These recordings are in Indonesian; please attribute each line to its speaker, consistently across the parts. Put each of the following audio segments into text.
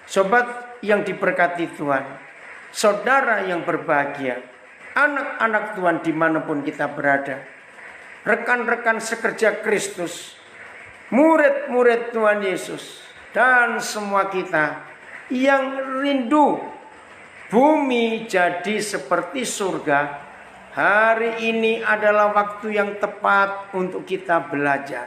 Speaker 1: Sobat yang diberkati Tuhan, saudara yang berbahagia, anak-anak Tuhan dimanapun kita berada, rekan-rekan sekerja Kristus, murid-murid Tuhan Yesus, dan semua kita yang rindu bumi jadi seperti surga. Hari ini adalah waktu yang tepat untuk kita belajar.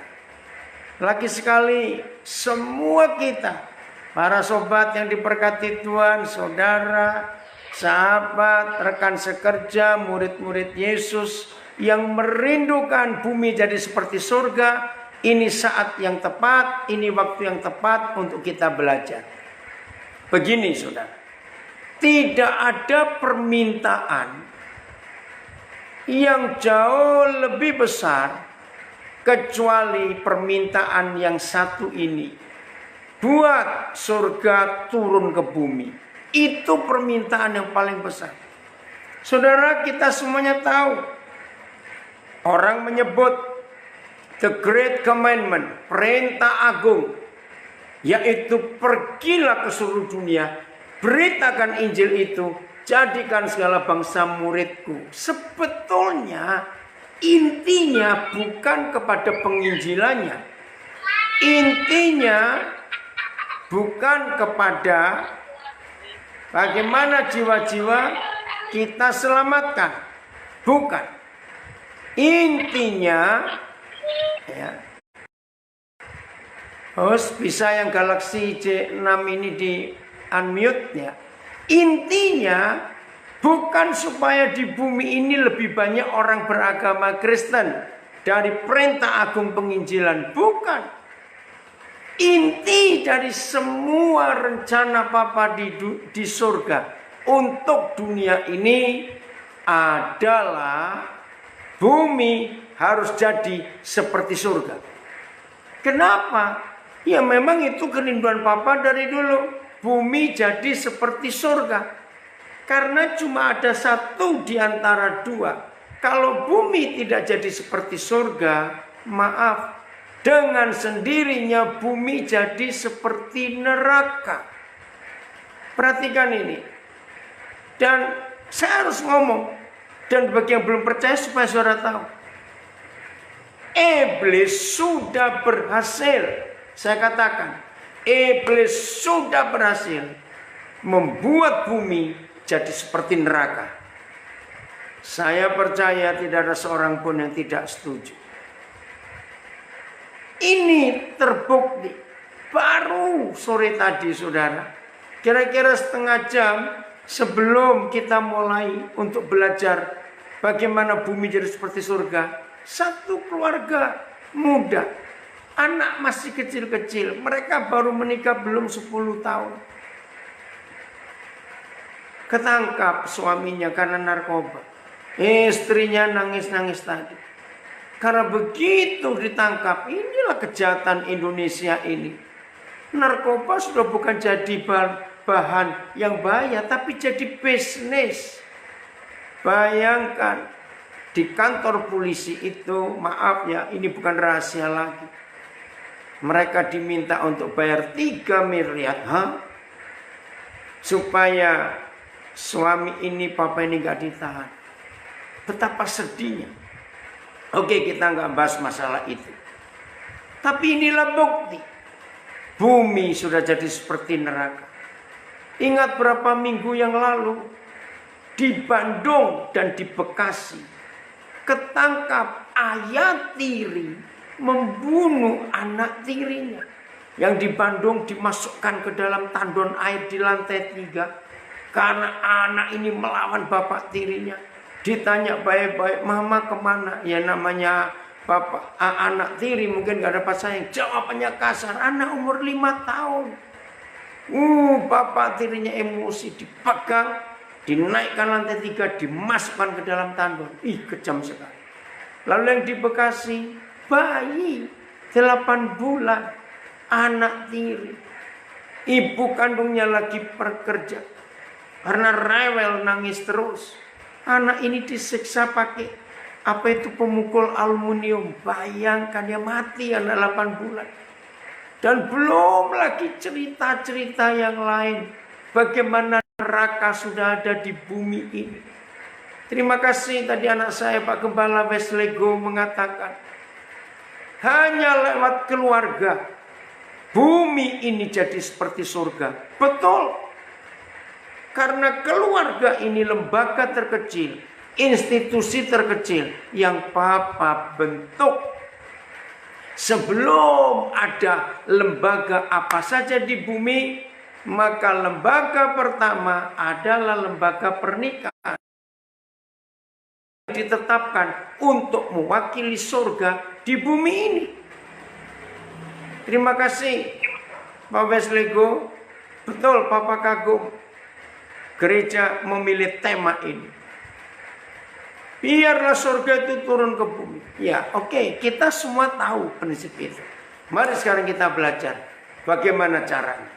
Speaker 1: Lagi sekali semua kita, para sobat yang diberkati Tuhan, saudara, sahabat, rekan sekerja, murid-murid Yesus yang merindukan bumi jadi seperti surga, ini saat yang tepat, ini waktu yang tepat untuk kita belajar. Begini saudara, tidak ada permintaan yang jauh lebih besar kecuali permintaan yang satu ini. Buat surga turun ke bumi. Itu permintaan yang paling besar. Saudara, kita semuanya tahu, orang menyebut the great commandment, perintah agung, yaitu pergilah ke seluruh dunia, beritakan Injil itu, jadikan segala bangsa muridku. Sebetulnya intinya bukan kepada penginjilannya, intinya bukan kepada bagaimana jiwa-jiwa kita selamatkan. Bukan. Intinya ya. Host, bisa yang Galaxy J6 ini di unmute ya. Intinya bukan supaya di bumi ini lebih banyak orang beragama Kristen dari perintah agung penginjilan. Bukan. Inti dari semua rencana Bapa di surga untuk dunia ini adalah bumi harus jadi seperti surga. Kenapa? Ya memang itu kerinduan Bapa dari dulu. Bumi jadi seperti surga. Karena cuma ada satu di antara dua. Kalau bumi tidak jadi seperti surga, maaf, dengan sendirinya bumi jadi seperti neraka. Perhatikan ini. Dan saya harus ngomong. Dan bagi yang belum percaya supaya saudara tahu. Iblis sudah berhasil. Saya katakan. Iblis sudah berhasil membuat bumi jadi seperti neraka. Saya percaya tidak ada seorang pun yang tidak setuju. Ini terbukti baru sore tadi saudara. Kira-kira setengah jam sebelum kita mulai untuk belajar bagaimana bumi jadi seperti surga. Satu keluarga muda, anak masih kecil-kecil. Mereka baru menikah belum 10 tahun. Ketangkap suaminya karena narkoba. Istrinya nangis-nangis tadi. Karena begitu ditangkap, inilah kejahatan Indonesia ini. Narkoba sudah bukan jadi bahan yang bahaya, tapi jadi bisnis. Bayangkan, di kantor polisi itu, maaf ya, ini bukan rahasia lagi. Mereka diminta untuk bayar 3 miliar. Supaya suami ini, papa ini gak ditahan. Betapa sedihnya. Oke, kita nggak bahas masalah itu. Tapi inilah bukti. Bumi sudah jadi seperti neraka. Ingat berapa minggu yang lalu. Di Bandung dan di Bekasi. Ketangkap ayah tiri. Membunuh anak tirinya. Yang di Bandung dimasukkan ke dalam tandon air di lantai 3. Karena anak ini melawan bapak tirinya. Ditanya baik-baik, mama kemana? Ya namanya bapak, anak tiri mungkin gak dapat sayang. Jawabannya kasar, anak umur 5 tahun. Bapak tirinya emosi, dipegang, dinaikkan lantai 3, dimasukkan ke dalam tandon. Kejam sekali. Lalu yang di Bekasi, bayi 8 bulan, anak tiri. Ibu kandungnya lagi bekerja. Karena rewel nangis terus. Anak ini disiksa pakai pemukul aluminium. Bayangkan dia mati anak 8 bulan. Dan belum lagi cerita-cerita yang lain. Bagaimana neraka sudah ada di bumi ini. Terima kasih tadi anak saya Pak Gembala Weslego mengatakan, hanya lewat keluarga bumi ini jadi seperti surga. Betul. Karena keluarga ini lembaga terkecil, institusi terkecil yang Papa bentuk. Sebelum ada lembaga apa saja di bumi, maka lembaga pertama adalah lembaga pernikahan. Ditetapkan untuk mewakili surga di bumi ini. Terima kasih Pak Weslego. Betul, Papa kagum gereja memilih tema ini. Biarlah surga itu turun ke bumi. Ya, oke, kita semua tahu prinsip itu. Mari sekarang kita belajar bagaimana caranya.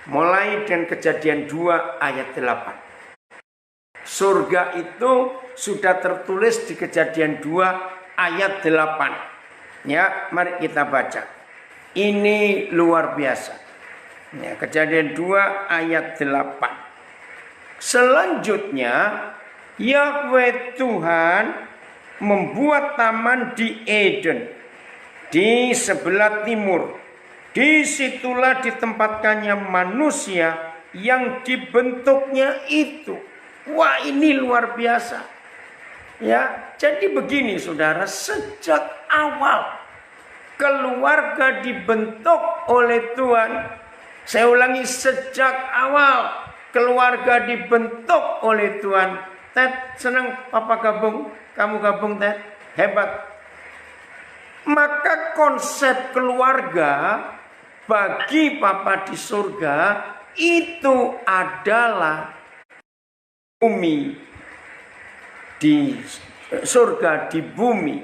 Speaker 1: Mulai dengan Kejadian 2 ayat 8. Surga itu sudah tertulis di Kejadian 2 ayat 8. Ya, mari kita baca. Ini luar biasa. Ya, Kejadian 2 ayat 8. Selanjutnya Yahweh Tuhan membuat taman di Eden di sebelah timur. Disitulah ditempatkannya manusia yang dibentuknya itu. Wah, ini luar biasa. Ya, jadi begini saudara, sejak awal keluarga dibentuk oleh Tuhan. Saya ulangi, sejak awal keluarga dibentuk oleh Tuhan. Ted, senang Papa gabung, kamu gabung Ted, hebat. Maka konsep keluarga bagi Papa di surga itu adalah bumi di surga di bumi.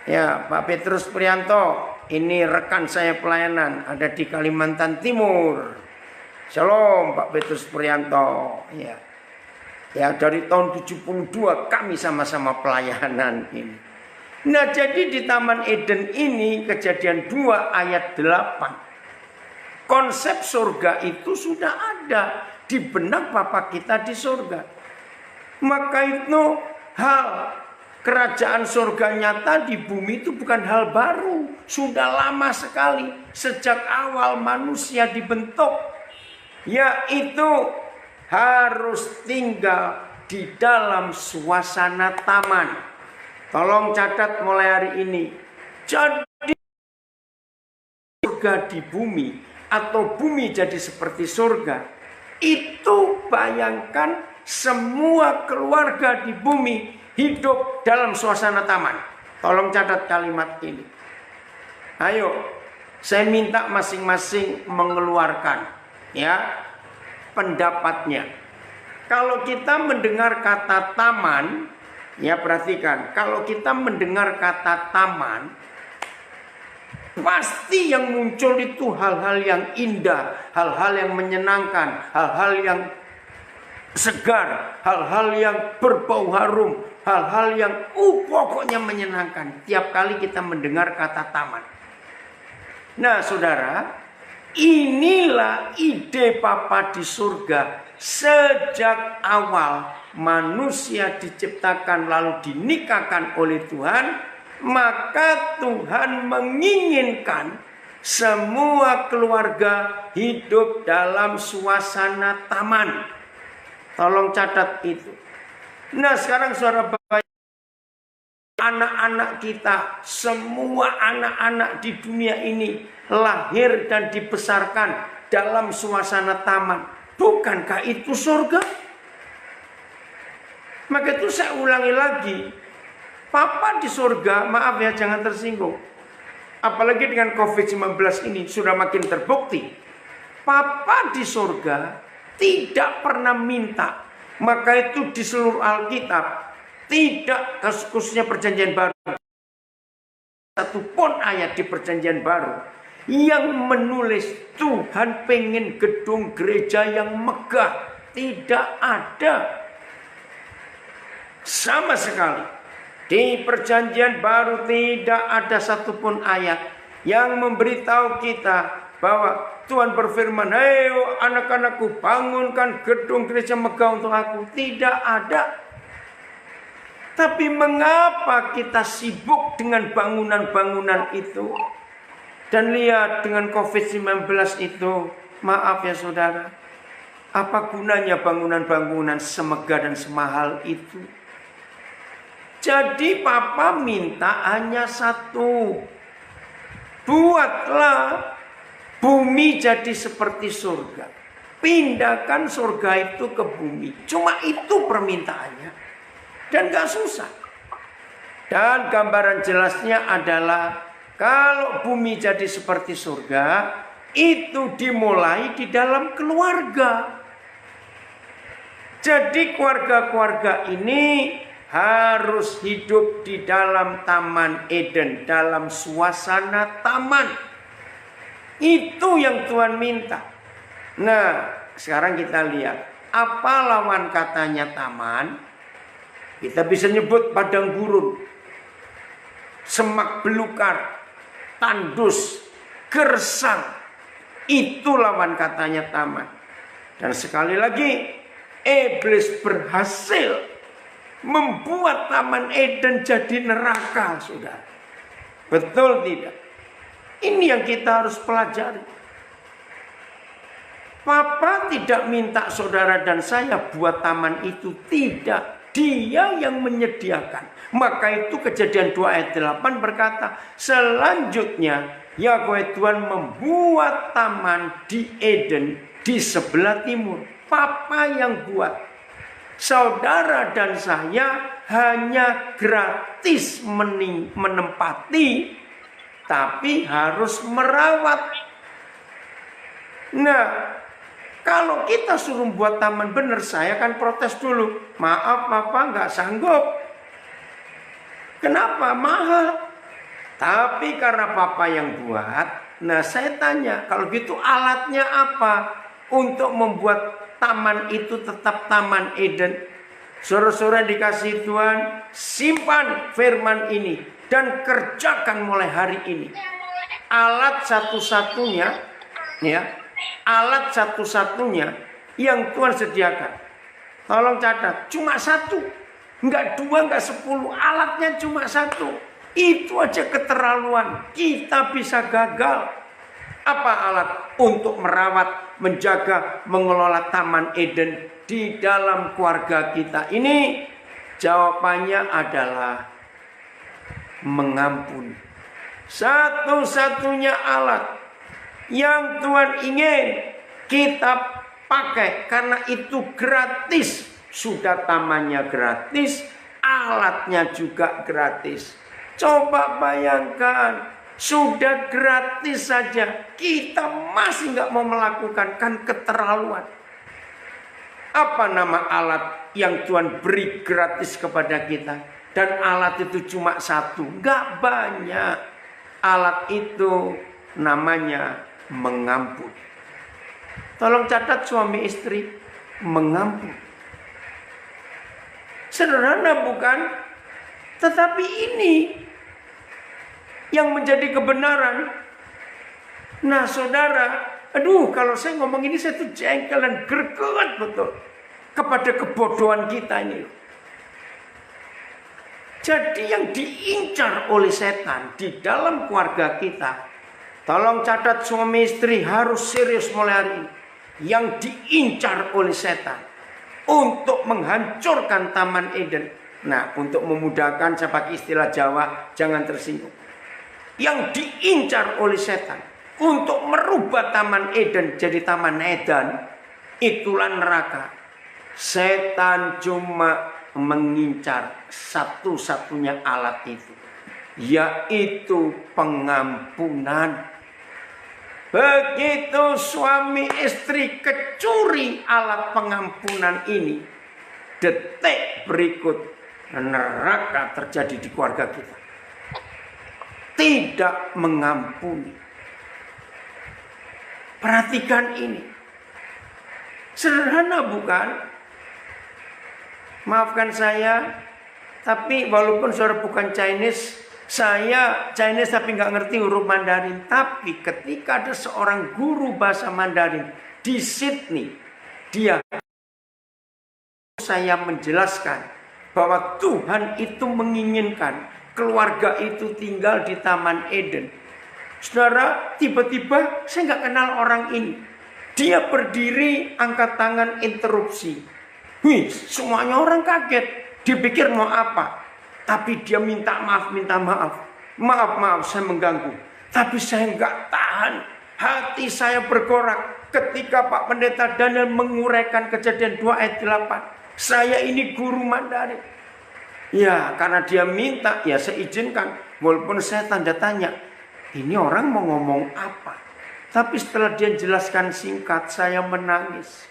Speaker 1: Ya, Pak Petrus Prianto, ini rekan saya pelayanan, ada di Kalimantan Timur. Shalom Pak Petrus Prianto. Ya. Ya, dari tahun 72 kami sama-sama pelayanan ini. Nah, jadi di Taman Eden ini Kejadian 2 ayat 8. Konsep surga itu sudah ada di benak Bapa kita di surga. Maka itu hal kerajaan surga nyata di bumi itu bukan hal baru. Sudah lama sekali sejak awal manusia dibentuk. Yaitu harus tinggal di dalam suasana taman. Tolong catat mulai hari ini. Jadi surga di bumi atau bumi jadi seperti surga. Itu bayangkan semua keluarga di bumi hidup dalam suasana taman. Tolong catat kalimat ini. Ayo, saya minta masing-masing mengeluarkan ya pendapatnya. Kalau kita mendengar kata taman, ya perhatikan, kalau kita mendengar kata taman, pasti yang muncul itu hal-hal yang indah, hal-hal yang menyenangkan, hal-hal yang segar, hal-hal yang berbau harum, hal-hal yang pokoknya menyenangkan. Tiap kali kita mendengar kata taman. Nah, saudara, inilah ide Papa di surga. Sejak awal manusia diciptakan lalu dinikahkan oleh Tuhan, maka Tuhan menginginkan semua keluarga hidup dalam suasana taman. Tolong catat itu. Nah, sekarang saudara Bapak, anak-anak kita, semua anak-anak di dunia ini lahir dan dibesarkan dalam suasana taman. Bukankah itu surga? Maka itu saya ulangi lagi. Papa di surga, maaf ya jangan tersinggung. Apalagi dengan COVID-19 ini sudah makin terbukti. Papa di surga tidak pernah minta. Maka itu di seluruh Alkitab tidak, khususnya perjanjian baru, satupun ayat di perjanjian baru yang menulis Tuhan pengen gedung gereja yang megah. Tidak ada sama sekali. Di perjanjian baru tidak ada satupun ayat yang memberitahu kita bahwa Tuhan berfirman, "Ayo anak-anakku, bangunkan gedung gereja megah untuk aku." Tidak ada. Tapi mengapa kita sibuk dengan bangunan-bangunan itu? Dan lihat dengan COVID-19 itu, maaf ya saudara, apa gunanya bangunan-bangunan semegah dan semahal itu? Jadi Papa minta hanya satu. Buatlah bumi jadi seperti surga. Pindahkan surga itu ke bumi. Cuma itu permintaannya. Dan gak susah. Dan gambaran jelasnya adalah kalau bumi jadi seperti surga, itu dimulai di dalam keluarga. Jadi keluarga-keluarga ini harus hidup di dalam Taman Eden, dalam suasana taman. Itu yang Tuhan minta. Nah, sekarang kita lihat apa lawan katanya taman. Kita bisa nyebut padang gurun, semak belukar, tandus, gersang. Itu lawan katanya taman. Dan sekali lagi, iblis berhasil membuat Taman Eden jadi neraka, saudara. Betul tidak? Ini yang kita harus pelajari. Papa tidak minta saudara dan saya buat taman itu, tidak. Dia yang menyediakan. Maka itu Kejadian 2 ayat 8 berkata, selanjutnya Yahweh Tuhan membuat taman di Eden di sebelah timur. Papa yang buat. Saudara dan saya hanya gratis menempati, tapi harus merawat. Nah, kalau kita suruh buat taman benar, saya kan protes dulu. Maaf Papa, nggak sanggup. Kenapa? Mahal. Tapi karena Papa yang buat, nah saya tanya, kalau gitu alatnya apa untuk membuat taman itu tetap Taman Eden? Saudara-saudara dikasih Tuhan, simpan firman ini dan kerjakan mulai hari ini. Alat satu-satunya, ya, alat satu-satunya yang Tuhan sediakan. Tolong catat, cuma satu, enggak 2, enggak 10, alatnya cuma satu. Itu aja keterlaluan, kita bisa gagal. Apa alat untuk merawat, menjaga, mengelola Taman Eden di dalam keluarga kita ini? Jawabannya adalah mengampuni. Satu-satunya alat yang Tuhan ingin kita pakai, karena itu gratis. Sudah tamannya gratis, alatnya juga gratis. Coba bayangkan, sudah gratis saja kita masih nggak mau melakukan, kan keterlaluan. Apa nama alat yang Tuhan beri gratis kepada kita? Dan alat itu cuma satu, nggak banyak. Alat itu namanya mengampuni. Tolong catat suami istri, mengampuni. Sederhana bukan? Tetapi ini yang menjadi kebenaran. Nah saudara, aduh kalau saya ngomong ini saya tuh jengkel dan greget betul kepada kebodohan kita ini. Jadi yang diincar oleh setan di dalam keluarga kita, tolong catat suami istri harus serius mulai hari ini. Yang diincar oleh setan untuk menghancurkan Taman Eden. Nah, untuk memudahkan saya pakai istilah Jawa, jangan tersinggung. Yang diincar oleh setan untuk merubah Taman Eden jadi Taman Edan, itulah neraka. Setan cuma mengincar satu-satunya alat itu, yaitu pengampunan. Begitu suami istri kecuri alat pengampunan ini, detik berikut neraka terjadi di keluarga kita. Tidak mengampuni. Perhatikan ini. Sederhana bukan? Maafkan saya, tapi walaupun saudara bukan Chinese, Saya Chinese tapi nggak ngerti huruf Mandarin. Tapi ketika ada seorang guru bahasa Mandarin di Sydney, saya menjelaskan bahwa Tuhan itu menginginkan keluarga itu tinggal di Taman Eden. Saudara, tiba-tiba saya nggak kenal orang ini. Dia berdiri, angkat tangan, interupsi. Wih, semuanya orang kaget. Dipikir mau apa? Tapi dia minta maaf. Maaf, saya mengganggu. Tapi saya nggak tahan. Hati saya bergorak ketika Pak Pendeta Daniel menguraikan Kejadian 2 ayat 8. Saya ini guru Mandarin. Ya, karena dia minta, ya saya izinkan. Walaupun saya tanda tanya, ini orang mau ngomong apa? Tapi setelah dia jelaskan singkat, saya menangis.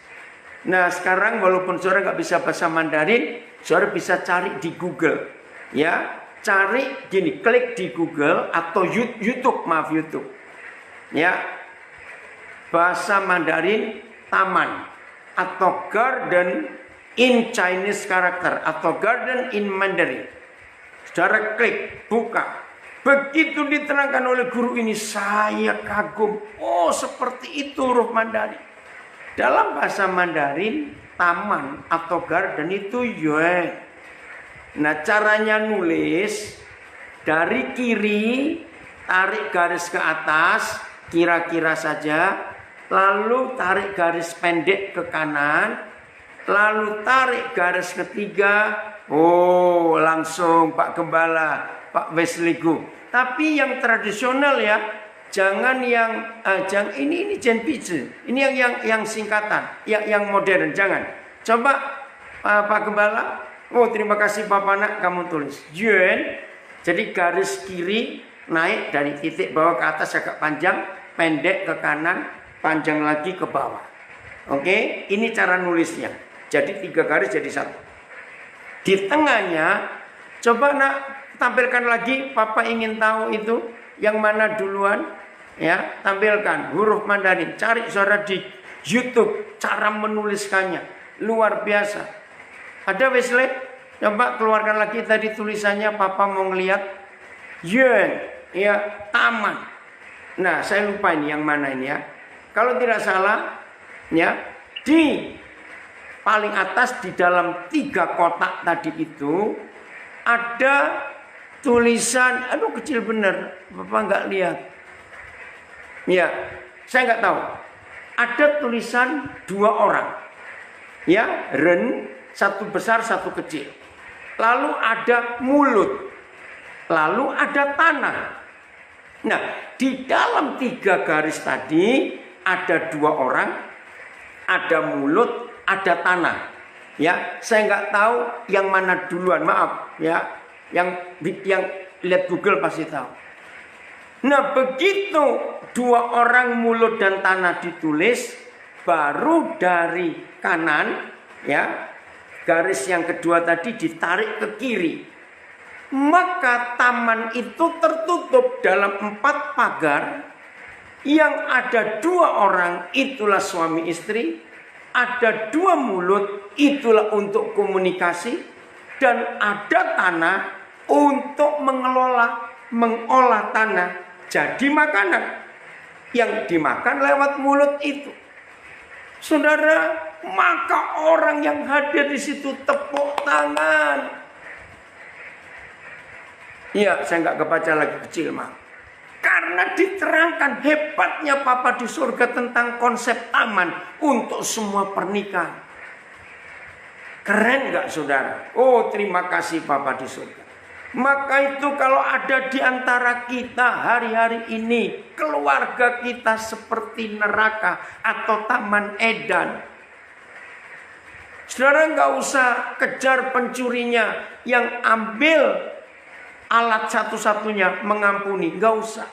Speaker 1: Nah, sekarang walaupun saudara nggak bisa bahasa Mandarin, saudara bisa cari di Google. Ya, cari gini, klik di Google atau YouTube. Ya, bahasa Mandarin taman atau garden in Chinese character atau garden in Mandarin. Saudara klik, buka. Begitu diterangkan oleh guru ini, saya kagum. Oh, seperti itu huruf Mandarin. Dalam bahasa Mandarin, taman atau garden itu yuan. Nah, caranya nulis dari kiri, tarik garis ke atas, kira-kira saja. Lalu tarik garis pendek ke kanan. Lalu tarik garis ketiga. Oh, langsung Pak Gembala, Pak Wesley Gu. Tapi yang tradisional ya, jangan yang ini Jen Pizi. Ini yang singkatan, yang modern, jangan. Coba Pak Gembala. Oh, terima kasih Bapak Nak, kamu tulis Yuan. Jadi garis kiri naik dari titik bawah ke atas agak panjang, pendek ke kanan, panjang lagi ke bawah. Oke, ini cara nulisnya. Jadi 3 garis jadi 1. Di tengahnya, coba Nak tampilkan lagi. Papa ingin tahu itu yang mana duluan. Ya, tampilkan huruf Mandarin. Cari saudara di YouTube cara menuliskannya luar biasa. Ada Wesley? Coba keluarkan lagi tadi tulisannya. Papa mau ngeliat Yuan, ya, taman. Nah, saya lupa ini yang mana ini ya. Kalau tidak salah, ya, di paling atas di dalam 3 kotak tadi itu ada tulisan. Aduh, kecil bener. Bapak nggak lihat. Ya, saya nggak tahu. Ada tulisan 2 orang. Ya, Ren. 1 besar, 1 kecil. Lalu ada mulut. Lalu ada tanah. Nah, di dalam 3 garis tadi ada 2 orang, ada mulut, ada tanah. Ya, saya nggak tahu yang mana duluan. Maaf, ya. Yang lihat Google pasti tahu. Nah, begitu 2 orang mulut dan tanah ditulis, baru dari kanan, ya. Garis yang kedua tadi ditarik ke kiri. Maka taman itu tertutup dalam 4 pagar. Yang ada 2 orang itulah suami istri. Ada 2 mulut itulah untuk komunikasi. Dan ada tanah untuk mengolah tanah jadi makanan. Yang dimakan lewat mulut itu. Saudara, maka orang yang hadir di situ tepuk tangan. Iya, saya nggak kebaca lagi kecil mah. Karena diterangkan hebatnya Papa di surga tentang konsep taman untuk semua pernikahan. Keren nggak saudara? Oh, terima kasih Papa di surga. Maka itu kalau ada di antara kita hari-hari ini, keluarga kita seperti neraka atau taman Eden. Saudara nggak usah kejar pencurinya yang ambil alat satu-satunya mengampuni. Nggak usah.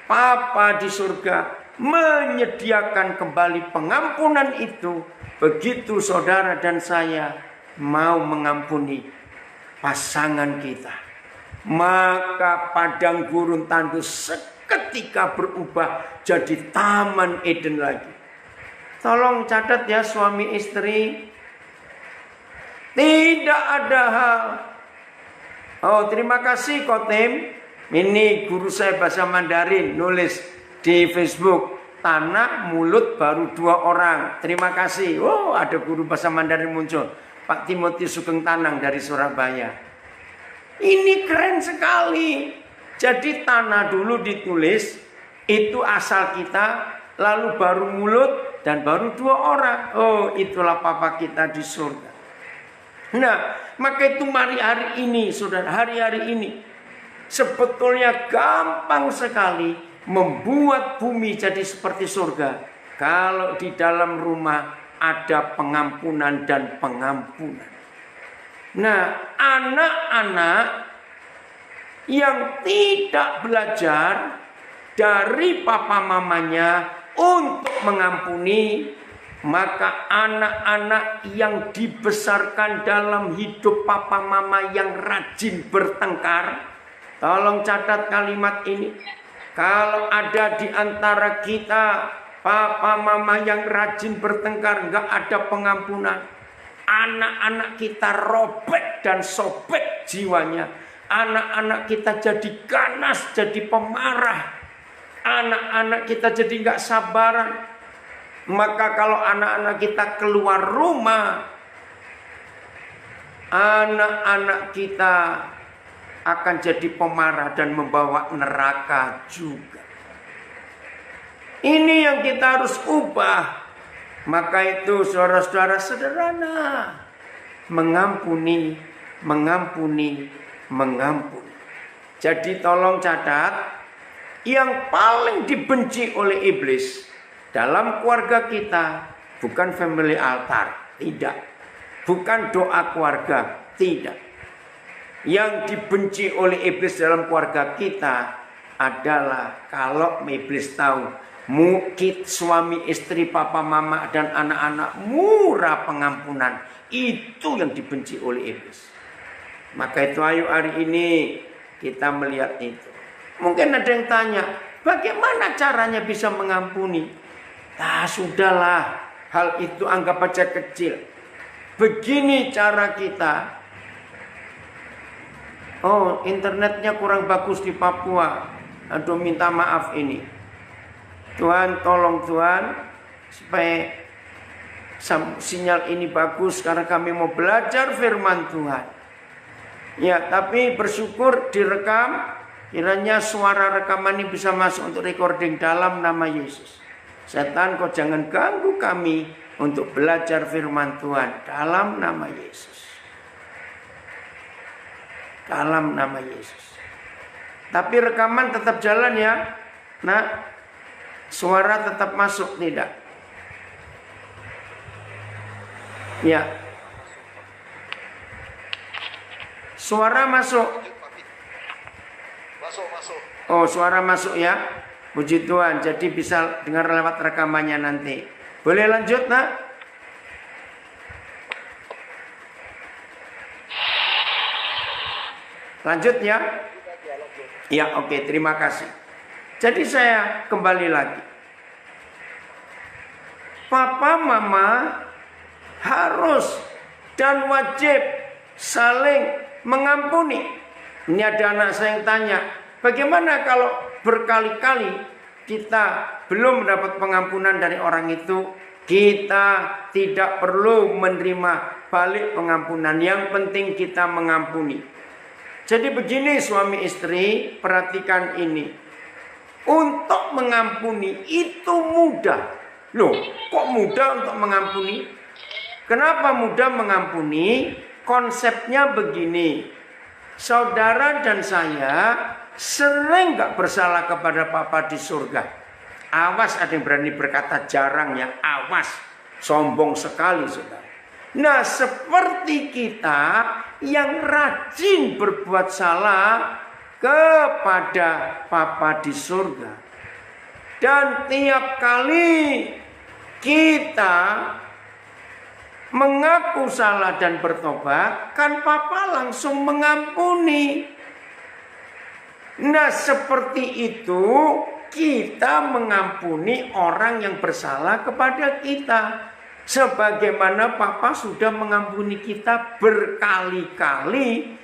Speaker 1: Papa di surga menyediakan kembali pengampunan itu. Begitu saudara dan saya mau mengampuni pasangan kita, maka padang gurun tandus seketika berubah jadi taman Eden lagi. Tolong catat ya suami istri, tidak ada hal. Oh, terima kasih Kotim. Ini guru saya bahasa Mandarin nulis di Facebook, tanah mulut baru 2 orang. Terima kasih. Oh, ada guru bahasa Mandarin muncul. Pak Timothy Sugeng Tanang dari Surabaya. Ini keren sekali. Jadi tanah dulu ditulis, itu asal kita, lalu baru mulut, dan baru 2 orang. Oh, itulah papa kita di surga. Nah, maka itu mari hari ini, saudara, hari-hari ini sebetulnya gampang sekali membuat bumi jadi seperti surga. Kalau di dalam rumah ada pengampunan dan pengampunan. Nah, anak-anak yang tidak belajar dari papa mamanya untuk mengampuni, maka anak-anak yang dibesarkan dalam hidup papa mama yang rajin bertengkar, tolong catat kalimat ini. Kalau ada di antara kita papa mama yang rajin bertengkar, nggak ada pengampunan, anak-anak kita robek dan sobek jiwanya. Anak-anak kita jadi ganas, jadi pemarah. Anak-anak kita jadi nggak sabaran. Maka kalau anak-anak kita keluar rumah, anak-anak kita akan jadi pemarah dan membawa neraka juga. Ini yang kita harus ubah. Maka itu saudara-saudara sederhana. Mengampuni, mengampuni, mengampuni. Jadi tolong catat, yang paling dibenci oleh iblis dalam keluarga kita bukan family altar, tidak. Bukan doa keluarga, tidak. Yang dibenci oleh iblis dalam keluarga kita adalah kalau iblis tahu mungkin suami istri, papa mama dan anak-anak murah pengampunan, itu yang dibenci oleh iblis. Maka itu ayo hari ini kita melihat itu. Mungkin ada yang tanya, bagaimana caranya bisa mengampuni? Nah, sudahlah, hal itu anggap aja kecil. Begini cara kita. Oh, internetnya kurang bagus di Papua. Aduh, minta maaf ini. Tuhan, tolong Tuhan, supaya sinyal ini bagus karena kami mau belajar firman Tuhan. Ya, tapi bersyukur direkam. Kiranya suara rekaman ini bisa masuk untuk recording dalam nama Yesus. Setan, kau jangan ganggu kami untuk belajar firman Tuhan dalam nama Yesus. Dalam nama Yesus. Tapi rekaman tetap jalan ya. Nah, suara tetap masuk tidak? Ya. Suara masuk.
Speaker 2: Masuk.
Speaker 1: Oh, suara masuk ya. Puji Tuhan. Jadi bisa dengar lewat rekamannya nanti. Boleh lanjut, Nak? Lanjut ya. Ya, oke, terima kasih. Jadi saya kembali lagi. Papa mama harus dan wajib saling mengampuni. Ini ada anak saya yang tanya, bagaimana kalau berkali-kali kita belum mendapat pengampunan dari orang itu? Kita tidak perlu menerima balik pengampunan. Yang penting kita mengampuni. Jadi begini suami istri, perhatikan ini. Untuk mengampuni itu mudah. Loh, kok mudah untuk mengampuni? Kenapa mudah mengampuni? Konsepnya begini. Saudara dan saya sering gak bersalah kepada Papa di surga. Awas, ada yang berani berkata jarang ya. Awas, sombong sekali saudara. Nah, seperti kita yang rajin berbuat salah kepada Papa di surga. Dan tiap kali kita mengaku salah dan bertobat, kan Papa langsung mengampuni. Nah, seperti itu kita mengampuni orang yang bersalah kepada kita. Sebagaimana Papa sudah mengampuni kita berkali-kali.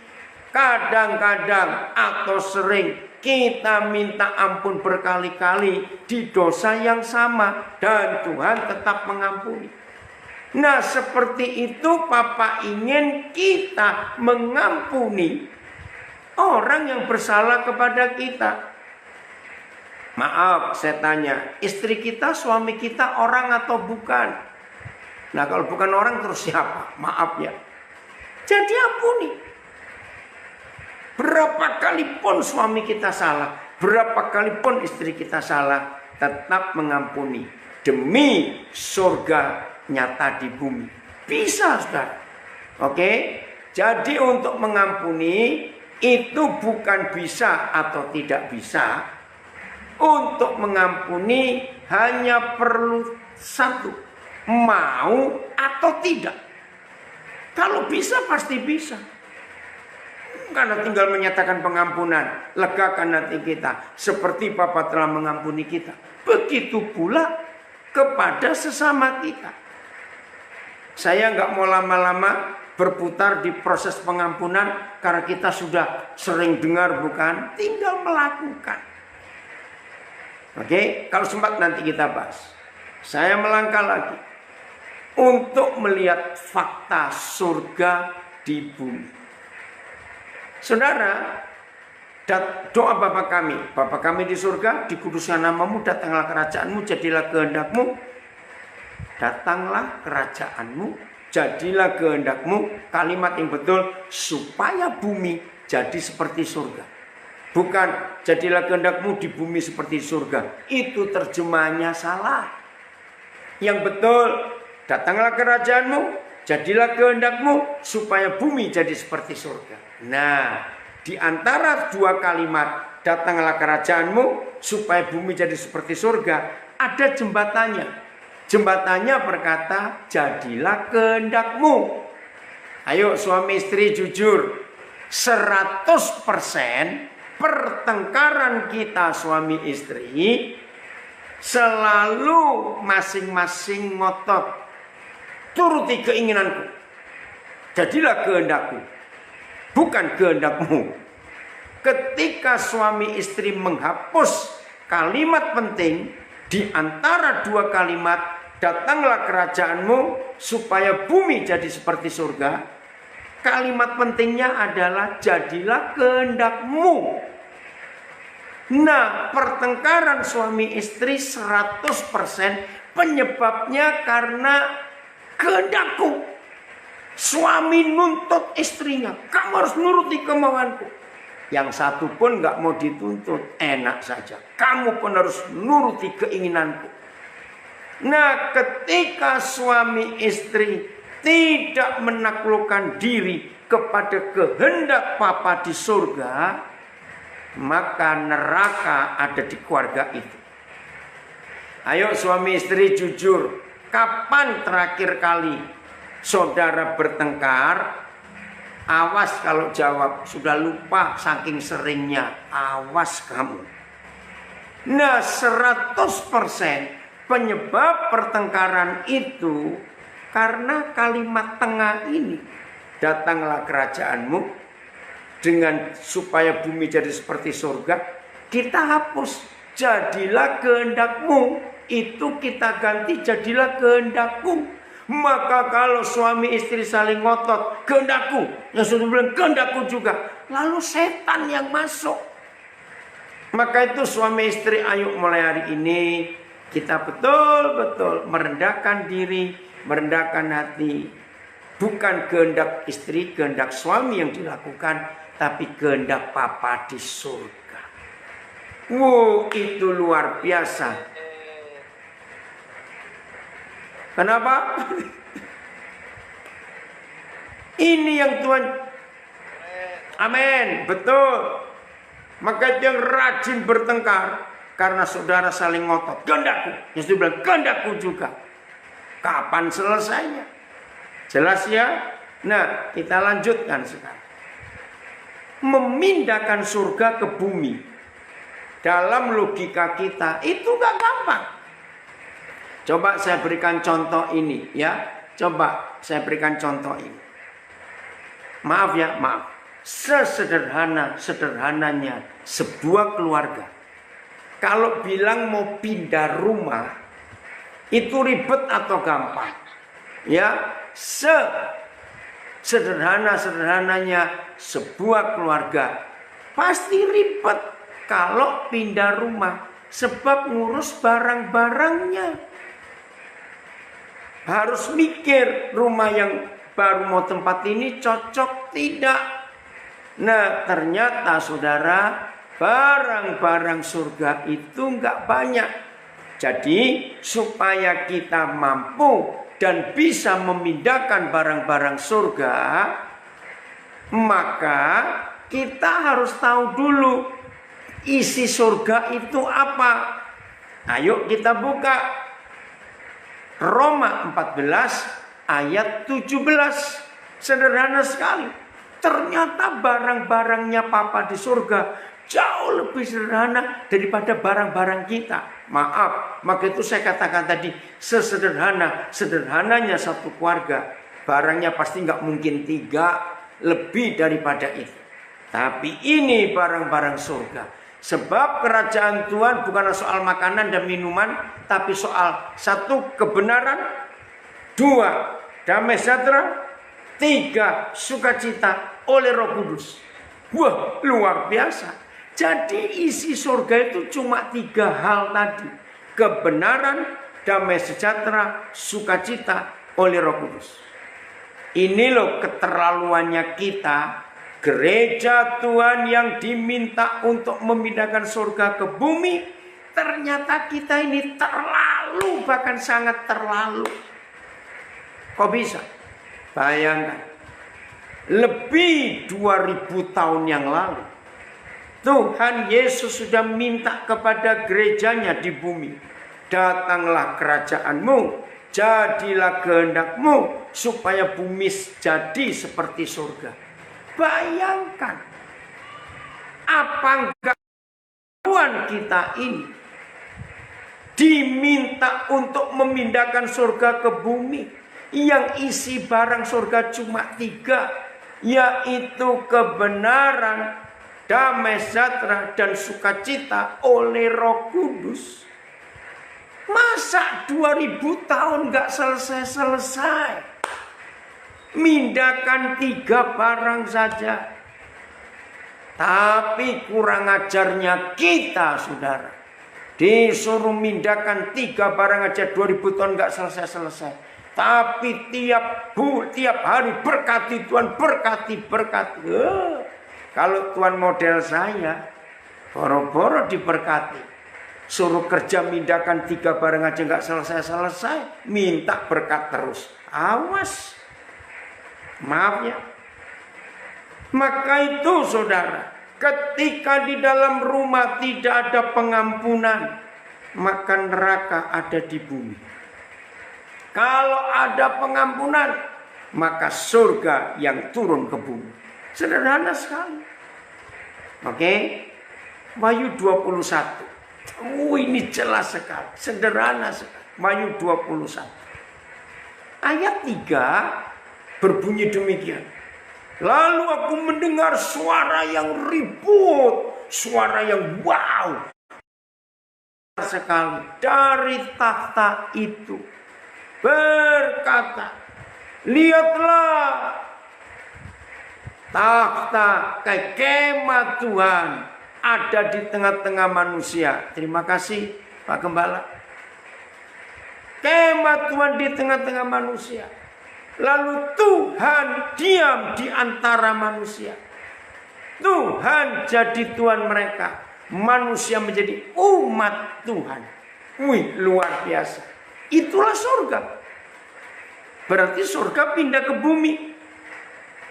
Speaker 1: Kadang-kadang atau sering kita minta ampun berkali-kali di dosa yang sama dan Tuhan tetap mengampuni. Nah, seperti itu Papa ingin kita mengampuni orang yang bersalah kepada kita. Maaf, saya tanya, istri kita, suami kita orang atau bukan? Nah, kalau bukan orang terus siapa? Maaf ya. Jadi ampuni. Berapa kali pun suami kita salah, berapa kali pun istri kita salah, tetap mengampuni demi surga nyata di bumi. Bisa, saudara. Oke? Jadi untuk mengampuni itu bukan bisa atau tidak bisa. Untuk mengampuni hanya perlu satu, mau atau tidak. Kalau bisa pasti bisa. Karena tinggal menyatakan pengampunan, legakan hati kita, seperti Bapa telah mengampuni kita. Begitu pula kepada sesama kita. Saya nggak mau lama-lama berputar di proses pengampunan, karena kita sudah sering dengar, bukan? Tinggal melakukan. Oke, kalau sempat nanti kita bahas. Saya melangkah lagi untuk melihat fakta surga di bumi. Saudara, doa Bapa kami di surga, dikuduskan namamu, datanglah kerajaanmu, jadilah kehendakmu. Datanglah kerajaanmu, jadilah kehendakmu, kalimat yang betul, supaya bumi jadi seperti surga. Bukan jadilah kehendakmu di bumi seperti surga. Itu terjemahannya salah. Yang betul, datanglah kerajaanmu, jadilah kehendakmu, supaya bumi jadi seperti surga. Nah, di antara dua kalimat, datanglah kerajaanmu, supaya bumi jadi seperti surga, ada jembatannya. Jembatannya berkata, jadilah kehendakmu. Ayo suami istri jujur, 100% pertengkaran kita suami istri selalu masing-masing ngotot, turuti keinginanku, jadilah kehendakku, bukan kehendakmu. Ketika suami istri menghapus kalimat penting di antara dua kalimat, datanglah kerajaanmu supaya bumi jadi seperti surga, kalimat pentingnya adalah jadilah kehendakmu. Nah, pertengkaran suami istri 100% penyebabnya karena kehendakku. Suami nuntut istrinya, kamu harus nuruti kemauanku. Yang satu pun gak mau dituntut, enak saja. Kamu pun harus nuruti keinginanku. Nah, ketika suami istri tidak menaklukkan diri kepada kehendak Papa di surga, maka neraka ada di keluarga itu. Ayo suami istri jujur, kapan terakhir kali saudara bertengkar? Awas kalau jawab sudah lupa saking seringnya, awas kamu. Nah, 100% penyebab pertengkaran itu karena kalimat tengah ini, datanglah kerajaanmu, dengan supaya bumi jadi seperti surga, kita hapus jadilah kehendakmu, itu kita ganti jadilah kehendakku. Maka kalau suami istri saling ngotot, kehendakku, yang sudah bilang kehendakku juga, lalu setan yang masuk. Maka itu suami istri, ayo mulai hari ini kita betul-betul merendahkan diri, merendahkan hati. Bukan kehendak istri, kehendak suami yang dilakukan, tapi kehendak Papa di surga. Wow, itu luar biasa. Kenapa? Ini yang Tuhan. Amin, betul. Maka itu yang rajin bertengkar karena saudara saling ngotot. Kehendakku, yang sudah bilang kehendakku juga. Kapan selesainya? Jelas ya? Nah, kita lanjutkan sekarang. Memindahkan surga ke bumi dalam logika kita itu gak gampang. Coba saya berikan contoh ini ya. Coba saya berikan contoh ini. Maaf ya, maaf. sesederhana-sederhananya sebuah keluarga. Kalau bilang mau pindah rumah, itu ribet atau gampang? Ya, sederhana-sederhananya sebuah keluarga pasti ribet kalau pindah rumah, sebab ngurus barang-barangnya. Harus mikir rumah yang baru mau tempat ini cocok tidak. Nah, ternyata saudara, barang-barang surga itu enggak banyak. Jadi supaya kita mampu dan bisa memindahkan barang-barang surga, maka kita harus tahu dulu isi surga itu apa. Ayo kita buka Roma 14 ayat 17. Sederhana sekali. Ternyata barang-barangnya Papa di surga jauh lebih sederhana daripada barang-barang kita. Maaf, maka itu saya katakan tadi, sederhananya satu keluarga, barangnya pasti nggak mungkin 3, lebih daripada itu. Tapi ini barang-barang surga. Sebab kerajaan Tuhan bukanlah soal makanan dan minuman, tapi soal 1, kebenaran, 2, damai sejahtera, 3, sukacita oleh Roh Kudus. Wah, luar biasa. Jadi isi surga itu cuma 3 hal tadi. Kebenaran, damai sejahtera, sukacita oleh Roh Kudus. Ini loh keterlaluannya kita, gereja Tuhan yang diminta untuk memindahkan surga ke bumi. Ternyata kita ini terlalu, bahkan sangat terlalu. Kok bisa? Bayangkan. Lebih 2000 tahun yang lalu, Tuhan Yesus sudah minta kepada gerejanya di bumi, datanglah kerajaanmu, jadilah kehendakmu, supaya bumi jadi seperti surga. Bayangkan, apa enggak Tuhan kita ini diminta untuk memindahkan surga ke bumi, yang isi barang surga cuma 3, yaitu kebenaran, damai sejahtera, dan sukacita oleh Roh Kudus. Masa 2000 tahun gak selesai-selesai? Mindahkan 3 barang saja. Tapi kurang ajarnya kita, saudara. Disuruh mindahkan 3 barang aja 2000 tahun gak selesai-selesai. Tapi tiap hari berkati Tuhan, berkati. Kalau Tuhan model saya, boro-boro diberkati. Suruh kerja mindahkan 3 barang aja nggak selesai-selesai, minta berkat terus. Awas, maaf ya. Maka itu saudara, ketika di dalam rumah tidak ada pengampunan, maka neraka ada di bumi. Kalau ada pengampunan, maka surga yang turun ke bumi. Sederhana sekali. Oke. Wahyu 21. Ini jelas sekali. Sederhana sekali. Wahyu 21. Ayat 3 berbunyi demikian. Lalu aku mendengar suara yang ribut. Suara yang wow. Sekali dari takhta itu. Berkata, lihatlah, takhta kemah Tuhan ada di tengah-tengah manusia. Terima kasih Pak Gembala. Kemah Tuhan di tengah-tengah manusia. Lalu Tuhan diam di antara manusia. Tuhan jadi Tuhan mereka. Manusia menjadi umat Tuhan. Wih, luar biasa. Itulah surga. Berarti surga pindah ke bumi.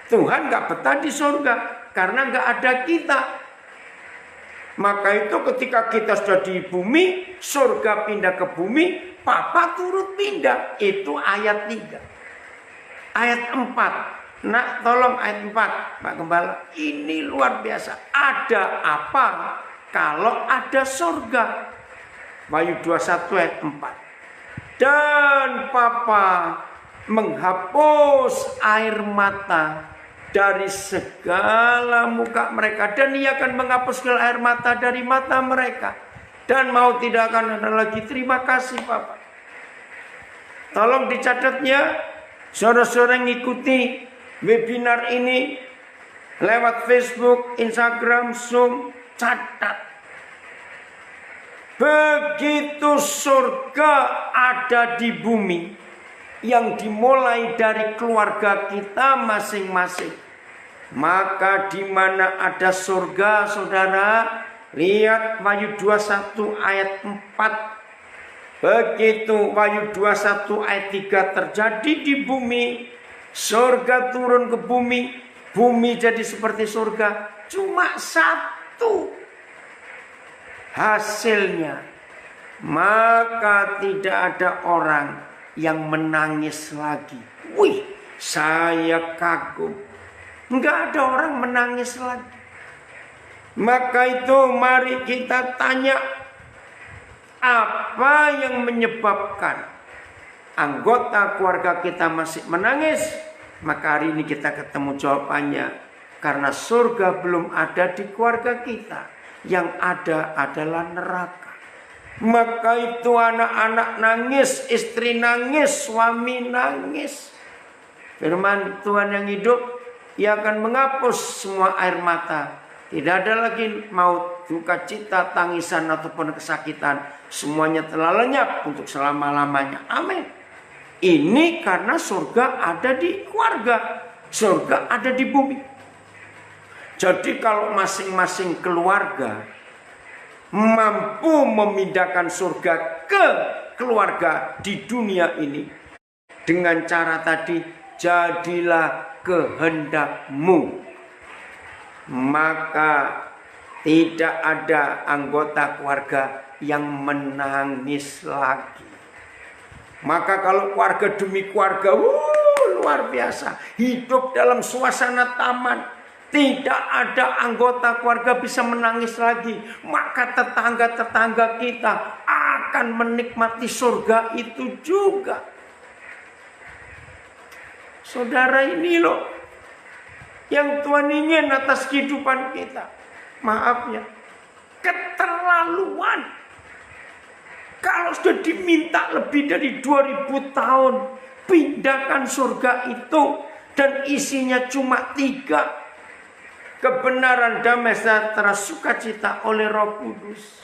Speaker 1: Tuhan gak betah di surga karena gak ada kita. Maka itu ketika kita sudah di bumi, surga pindah ke bumi, Papa turut pindah. Itu ayat 3. Ayat 4. Nak, tolong ayat 4, Pak Gembala. Ini luar biasa. Ada apa kalau ada surga? Wahyu 21 ayat 4. Dan Papa menghapus air mata dari segala muka mereka, dan Ia akan menghapus segala air mata dari mata mereka, dan mau tidak akan ada lagi. Terima kasih Bapak. Tolong dicatatnya, saudara-saudara yang ikuti webinar ini lewat Facebook, Instagram, Zoom, catat. Begitu surga ada di bumi, yang dimulai dari keluarga kita masing-masing, maka di mana ada surga, saudara, lihat Wahyu 21 ayat 4. Begitu Wahyu 21 ayat 3 terjadi di bumi, surga turun ke bumi, bumi jadi seperti surga. Cuma satu hasilnya, maka tidak ada orang yang menangis lagi. Wih, saya kagum. Enggak ada orang menangis lagi. Maka itu mari kita tanya, apa yang menyebabkan anggota keluarga kita masih menangis? Maka hari ini kita ketemu jawabannya. Karena surga belum ada di keluarga kita. Yang ada adalah neraka. Maka itu anak-anak nangis, istri nangis, suami nangis. Firman Tuhan yang hidup, Ia akan menghapus semua air mata. Tidak ada lagi maut, duka cita, tangisan ataupun kesakitan. Semuanya telah lenyap untuk selama-lamanya. Amin. Ini karena surga ada di keluarga. Surga ada di bumi. Jadi kalau masing-masing keluarga mampu memindahkan surga ke keluarga di dunia ini dengan cara tadi, jadilah kehendakmu, maka tidak ada anggota keluarga yang menangis lagi. Maka kalau keluarga demi keluarga, luar biasa, hidup dalam suasana taman, tidak ada anggota keluarga bisa menangis lagi, maka tetangga-tetangga kita akan menikmati surga itu juga. Saudara, ini loh yang Tuhan ingin atas kehidupan kita. Maaf ya, keterlaluan. Kalau sudah diminta lebih dari 2000 tahun, pindahkan surga itu, dan isinya cuma 3. Kebenaran, damai, sejahtera, sukacita oleh Roh Kudus.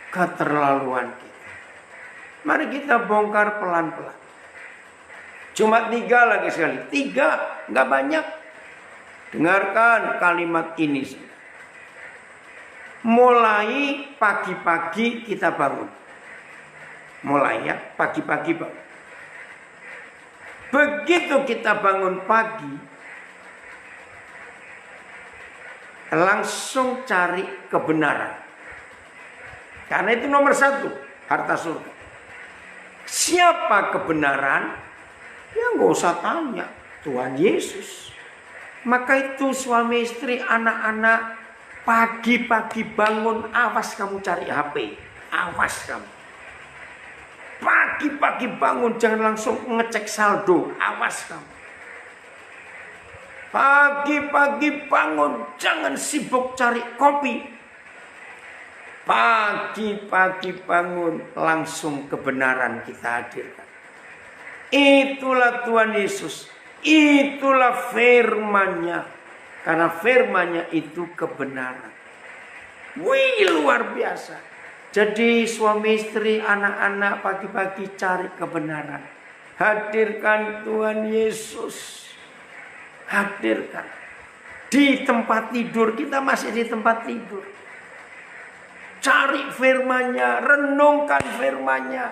Speaker 1: Keterlaluan kita. Mari kita bongkar pelan-pelan. Cuma 3 lagi sekali. 3, nggak banyak. Dengarkan kalimat ini. Mulai pagi-pagi kita bangun. Mulai ya, pagi-pagi bangun. Begitu kita bangun pagi, langsung cari kebenaran. Karena itu nomor 1, harta surga. Siapa kebenaran? Ya nggak usah tanya, Tuhan Yesus. Maka itu suami istri, anak-anak, pagi-pagi bangun, awas kamu cari HP. Awas kamu. Pagi-pagi bangun, jangan langsung ngecek saldo. Awas kamu. Pagi-pagi bangun, jangan sibuk cari kopi. Pagi-pagi bangun, langsung kebenaran kita hadirkan. Itulah Tuhan Yesus. Itulah firman-Nya. Karena firman-Nya itu kebenaran. Wih, luar biasa. Jadi suami istri, anak-anak, pagi-pagi cari kebenaran. Hadirkan Tuhan Yesus. Hadirkan. Di tempat tidur, kita masih di tempat tidur. Cari firman-Nya, renungkan firman-Nya.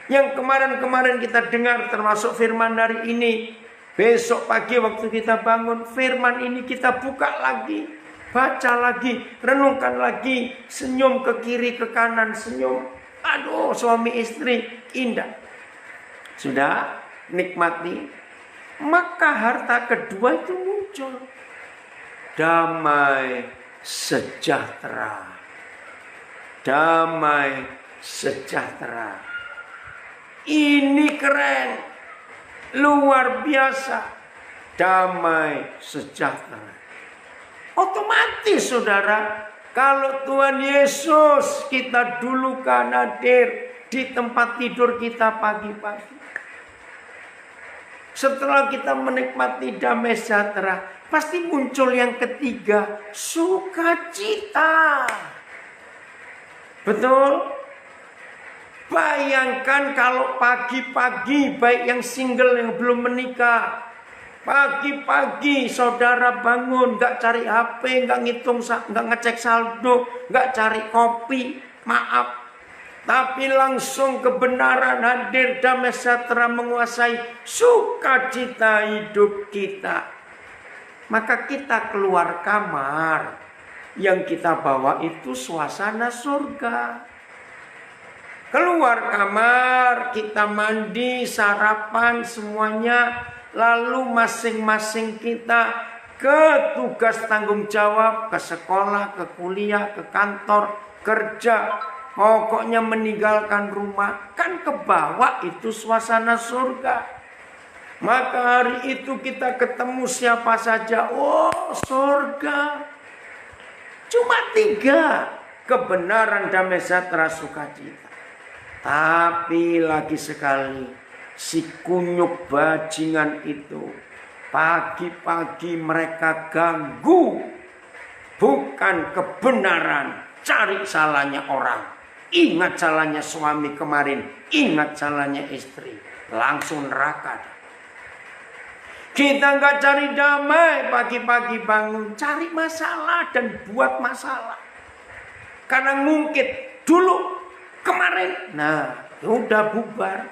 Speaker 1: Yang kemarin-kemarin kita dengar, termasuk firman hari ini. Besok pagi waktu kita bangun, firman ini kita buka lagi, baca lagi, renungkan lagi, senyum ke kiri ke kanan, senyum. Aduh, suami istri indah. Sudah nikmati, maka harta kedua itu muncul. Damai sejahtera. Damai sejahtera. Ini keren, luar biasa. damai sejahtera. Otomatis saudara, kalau Tuhan Yesus kita dulu kan hadir di tempat tidur kita pagi-pagi. Setelah kita menikmati damai sejahtera, pasti muncul yang ketiga, sukacita. Betul? Bayangkan kalau pagi-pagi, baik yang single yang belum menikah, pagi-pagi saudara bangun, gak cari HP, gak ngitung, gak ngecek saldo, gak cari kopi, maaf. Tapi langsung kebenaran hadir, damai sejahtera menguasai sukacita hidup kita. Maka kita keluar kamar, yang kita bawa itu suasana surga. Keluar kamar, kita mandi, sarapan, semuanya. Lalu masing-masing kita ke tugas tanggung jawab, ke sekolah, ke kuliah, ke kantor, kerja. Pokoknya meninggalkan rumah. Kan ke bawah itu suasana surga. Maka hari itu kita ketemu siapa saja. Oh, surga. Cuma 3. Kebenaran, damai sejahtera, sukacita. Tapi lagi sekali, si kunyuk bajingan itu pagi-pagi mereka ganggu. Bukan kebenaran, cari salahnya orang. Ingat salahnya suami kemarin, ingat salahnya istri, langsung neraka. Kita nggak cari damai, pagi-pagi bangun cari masalah dan buat masalah. Karena ngungkit dulu kemarin, nah udah bubar.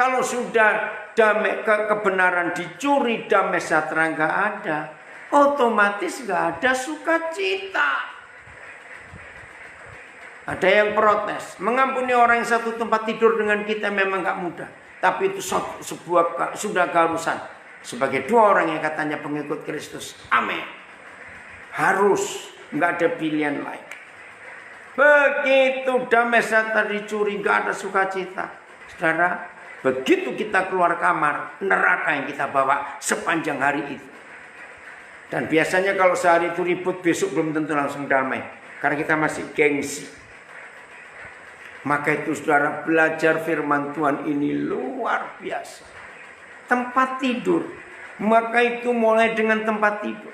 Speaker 1: Kalau sudah damai, kebenaran dicuri, damai sejahtera nggak ada, otomatis nggak ada sukacita. Ada yang protes, mengampuni orang yang satu tempat tidur dengan kita memang nggak mudah, tapi itu sebuah sudah keharusan. Sebagai 2 orang yang katanya pengikut Kristus, amin. Harus, nggak ada pilihan lain. Begitu damai sejahtera dicuri, nggak ada sukacita, saudara. Begitu kita keluar kamar, neraka yang kita bawa sepanjang hari itu. Dan biasanya kalau sehari itu ribut, besok belum tentu langsung damai, karena kita masih gengsi. Maka itu saudara, belajar firman Tuhan ini luar biasa. Tempat tidur, maka itu mulai dengan tempat tidur.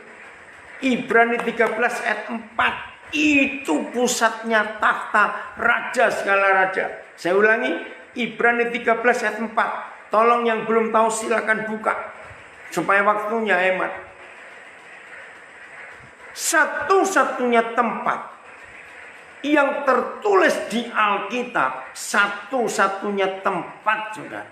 Speaker 1: Ibrani 13 ayat 4, itu pusatnya tahta raja segala raja. Saya ulangi, Ibrani 13 ayat 4. Tolong yang belum tahu silakan buka, supaya waktunya hemat. Satu-satunya tempat yang tertulis di Alkitab, satu-satunya tempat, saudara,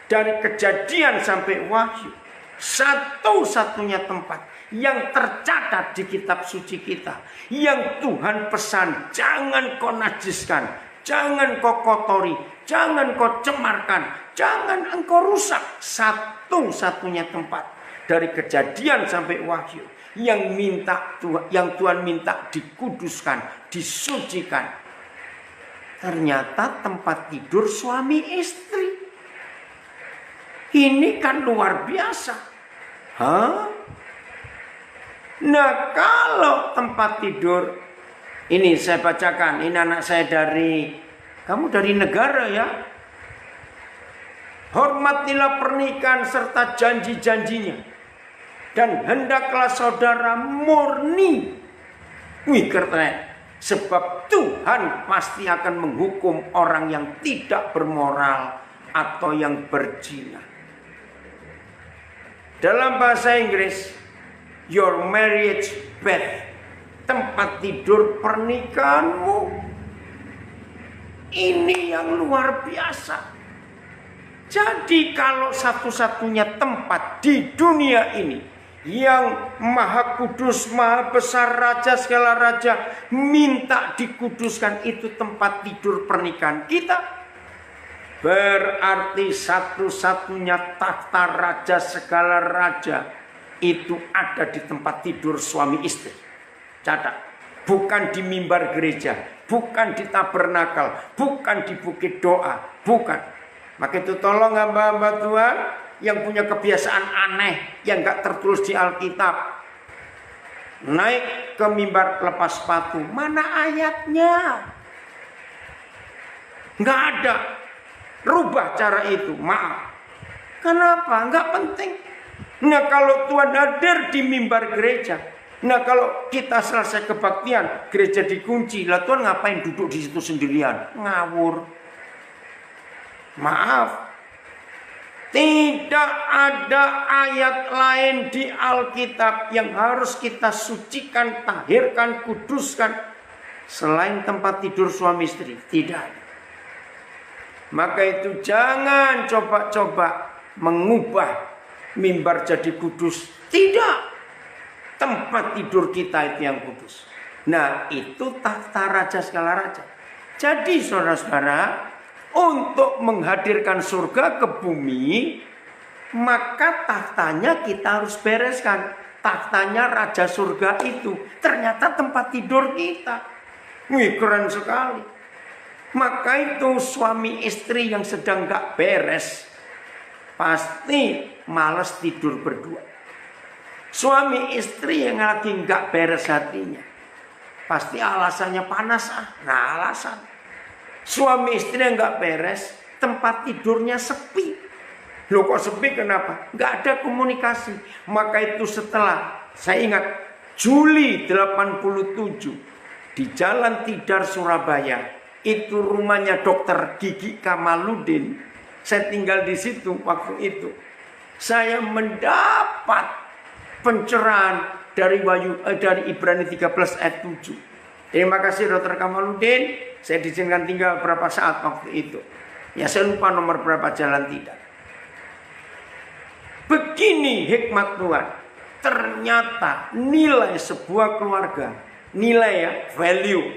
Speaker 1: dari Kejadian sampai Wahyu, satu-satunya tempat yang tercatat di kitab suci kita, yang Tuhan pesan jangan kau najiskan, jangan kau kotori, jangan kau cemarkan, jangan engkau rusak. Satu-satunya tempat dari Kejadian sampai Wahyu yang Tuhan minta dikuduskan, disucikan. Ternyata tempat tidur suami istri. Ini kan luar biasa. Nah, kalau tempat tidur, ini saya bacakan, ini anak saya kamu dari negara ya. Hormatilah pernikahan serta janji-janjinya. Dan hendaklah saudara murni. Wih, keren. Sebab Tuhan pasti akan menghukum orang yang tidak bermoral atau yang berzina. Dalam bahasa Inggris, your marriage bed, tempat tidur pernikahanmu. Ini yang luar biasa. Jadi kalau satu-satunya tempat di dunia ini yang maha kudus, maha besar, raja segala raja minta dikuduskan, itu tempat tidur pernikahan kita, berarti satu-satunya tahta raja segala raja itu ada di tempat tidur suami istri. Catat, bukan di mimbar gereja, bukan di tabernakel, bukan di bukit doa, bukan. Maka itu tolong hamba-hamba Tuhan yang punya kebiasaan aneh yang gak tertulis di Alkitab. Naik ke mimbar lepas sepatu. Mana ayatnya? Nggak ada. Rubah cara itu. Maaf. Kenapa? Nggak penting. Nah kalau Tuhan hadir di mimbar gereja. Nah kalau kita selesai kebaktian. Gereja dikunci. Lah Tuhan ngapain duduk di situ sendirian? Ngawur. Maaf. Tidak ada ayat lain di Alkitab yang harus kita sucikan, tahirkan, kuduskan selain tempat tidur suami istri. Tidak. Maka itu jangan coba-coba mengubah mimbar jadi kudus. Tidak. Tempat tidur kita itu yang kudus. Nah itu tahta raja segala raja. Jadi saudara-saudara, untuk menghadirkan surga ke bumi, maka tahtanya kita harus bereskan. Tahtanya raja surga itu ternyata tempat tidur kita. Wih, keren sekali. Maka itu suami istri yang sedang gak beres pasti malas tidur berdua. Suami istri yang lagi gak beres hatinya, pasti alasannya panas. Nah alasan. Suami istri yang gak beres, tempat tidurnya sepi. Loh kok sepi kenapa? Gak ada komunikasi. Maka itu setelah, saya ingat Juli 87 di Jalan Tidar Surabaya, itu rumahnya dokter Gigi Kamaludin. Saya tinggal di situ waktu itu. Saya mendapat pencerahan dari Ibrani 13 ayat 7. Terima kasih Dr. Kamaludin. Saya diizinkan tinggal berapa saat waktu itu. Ya saya lupa nomor berapa Jalan Tidar. Begini hikmat Tuhan. Ternyata nilai sebuah keluarga, nilai ya, value,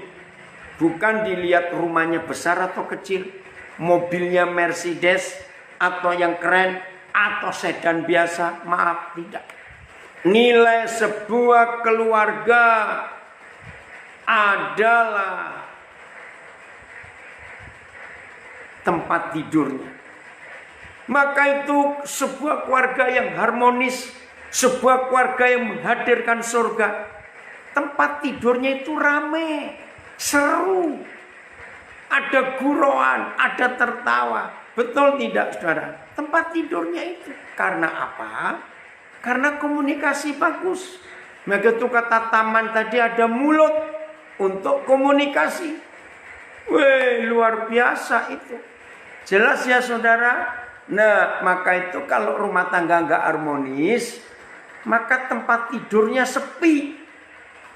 Speaker 1: bukan dilihat rumahnya besar atau kecil, mobilnya Mercedes atau yang keren atau sedan biasa. Maaf, tidak. Nilai sebuah keluarga adalah tempat tidurnya. Maka itu sebuah keluarga yang harmonis, sebuah keluarga yang menghadirkan surga. Tempat tidurnya itu rame, seru, ada guroan, ada tertawa. Betul tidak saudara? Tempat tidurnya itu. Karena apa? Karena komunikasi bagus. Maka itu kata taman tadi ada mulut untuk komunikasi. Wih, luar biasa itu. Jelas ya saudara? Nah, maka itu kalau rumah tangga nggak harmonis, maka tempat tidurnya sepi.